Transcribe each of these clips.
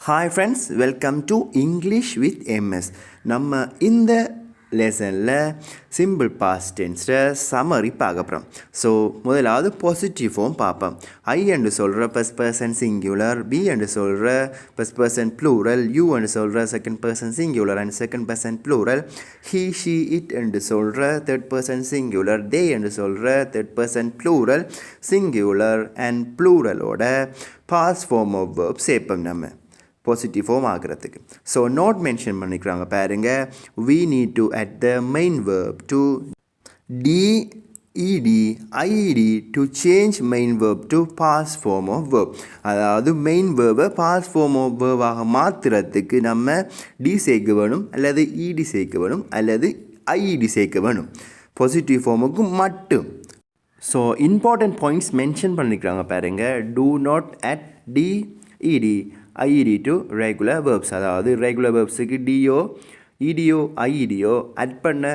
Hi friends, welcome to English with MS. நம்ம இந்த லெசனில் சிம்பிள் பாஸ்ட் டென்ஸில் சம்மரி பார்க்க போகிறோம். ஸோ முதலாவது பாசிட்டிவ் ஃபார்ம் பார்ப்போம். ஐ என்று சொல்கிற ஃபர்ஸ்ட் பர்சன் சிங்குலர், பி என்று சொல்கிற ஃபர்ஸ்ட் பர்சன் ப்ளூரல், யூ என்று சொல்கிற second person singular and second person plural, he she it என்று சொல்கிற தேர்ட் பர்சன் சிங்குலர், தே என்று சொல்கிற third person plural, singular and ப்ளூரலோட பாஸ்ட் ஃபார்ம் ஆஃப் வேர்ப் சேர்ப்போம் நம்ம பாசிட்டிவ் ஃபார்ம் ஆகிறதுக்கு. ஸோ நோட் மென்ஷன் பண்ணிக்கிறாங்க பாருங்க. we need to add the main verb to ed ied to change main verb to past form of verb. அதாவது main வேர்பை past form of வேர்பாக மாற்றுறதுக்கு நம்ம D சேர்க்க வேணும், அல்லது இடி சேர்க்க வேணும், அல்லது ஐஇடி சேர்க்க வேணும் பாசிட்டிவ் ஃபார்முக்கு மட்டும். ஸோ இம்பார்ட்டன்ட் பாயிண்ட்ஸ் மென்ஷன் பண்ணிக்கிறாங்க பாருங்க. do not add ed IED to regular verbs. அதாவது ரெகுலர் வேர்ப்ஸுக்கு டிஓ இடியோ ஐஇடியோ அட் பண்ண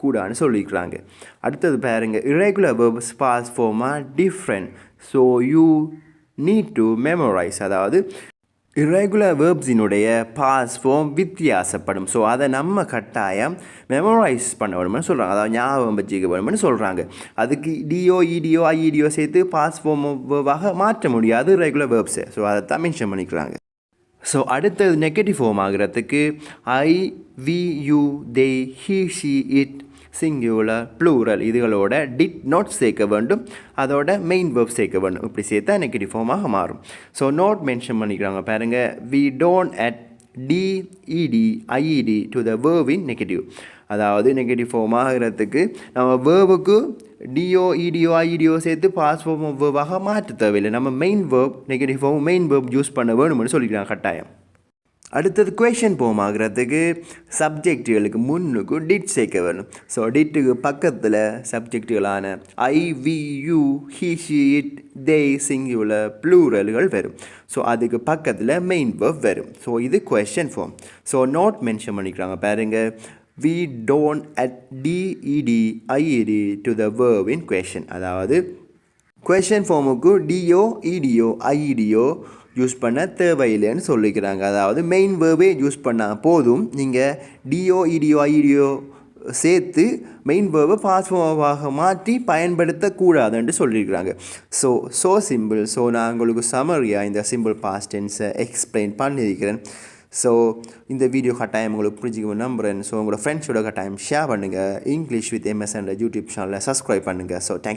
கூடான்னு சொல்லிக்கிறாங்க. அடுத்தது பாருங்க, irregular verbs past form are different, so you need to memorize. அதாவது irregular verbsனுடைய past form வித்தியாசப்படும். ஸோ அதை நம்ம கட்டாயம் மெமரைஸ் பண்ண வேணும்னு சொல்கிறாங்க, அதாவது ஞாபகம் வச்சுக்க வேணும்னு சொல்கிறாங்க. அதுக்கு டிஓ இடியோ ஐஇடியோ சேர்த்து பாஸ்ட் ஃபார்ம் வேர்பாக மாற்ற முடியாது ரெகுலர் வேர்ப்ஸை. ஸோ அதை தான் மென்ஷன் பண்ணிக்கிறாங்க. ஸோ அடுத்தது நெகட்டிவ் ஃபார்ம் ஆகிறதுக்கு I we you they he she it singular plural இதுகளோட டிட் நாட் சேர்க்க வேண்டும், அதோட மெயின் வேர்ப் சேர்க்க வேண்டும். இப்படி சேர்த்தா நெகட்டிவ் ஃபார்மாக மாறும். ஸோ நோட் மென்ஷன் பண்ணிக்கிறாங்க பாருங்கள். We don't add DED IED to the verb in negative. அதாவது நெகட்டிவ் ஃபார்ம் ஆகிறதுக்கு நம்ம வேர்புக்கு டிஓ இடியோ ஐஇடியோ சேர்த்து பாஸ்ட் ஃபார்ம் வேர்பாக மாற்ற தேவையில்லை. நம்ம main verb negative form main verb use பண்ண வேணும்னு சொல்லிக்கிறாங்க கட்டாயம். அடுத்தது குவேஷன் ஃபார்ம் ஆகிறதுக்கு சப்ஜெக்டுகளுக்கு முன்னுக்கு டிட் சேர்க்க வேணும். ஸோ டிட்டுக்கு பக்கத்தில் சப்ஜெக்டுகளான I we you he she it they singular ப்ளூரல்கள் வரும். ஸோ அதுக்கு பக்கத்தில் மெயின் வேர்ப் வரும். ஸோ இது question form. So note mention பண்ணிக்கிறாங்க பாருங்கள். we don't add ded ied to the verb in question. அதாவது question ஃபார்முக்கு டிஓ இடியோ ஐஇடியோ யூஸ் பண்ண தேவையில்லைன்னு சொல்லிக்கிறாங்க. அதாவது மெயின் வேர்பே யூஸ் பண்ணால் போதும், நீங்கள் டிஓ இடியோ ஐஇடியோ சேர்த்து மெயின் வேர்பை பாஸ்ட் ஃபார்மாக மாற்றி பயன்படுத்தக்கூடாதுன்னு சொல்லியிருக்கிறாங்க. So simple. ஸோ நான் உங்களுக்கு சம்மரியாக இந்த சிம்பிள் பாஸ்ட் டென்ஸை எக்ஸ்பிளைன் பண்ணியிருக்கிறேன். ஸோ இந்த வீடியோ கட்டாயம் உங்களுக்கு புரிஞ்சுக்கணும் நம்புகிறேன். ஸோ உங்களோட ஃப்ரெண்ட்ஸோட கட்டாயம் ஷேர் பண்ணுங்கள். இங்கிலீஷ் வித் எம்எஸ் என்ற யூடியூப் சேனலை சப்ஸ்கிரைப் பண்ணுங்கள். So thanks.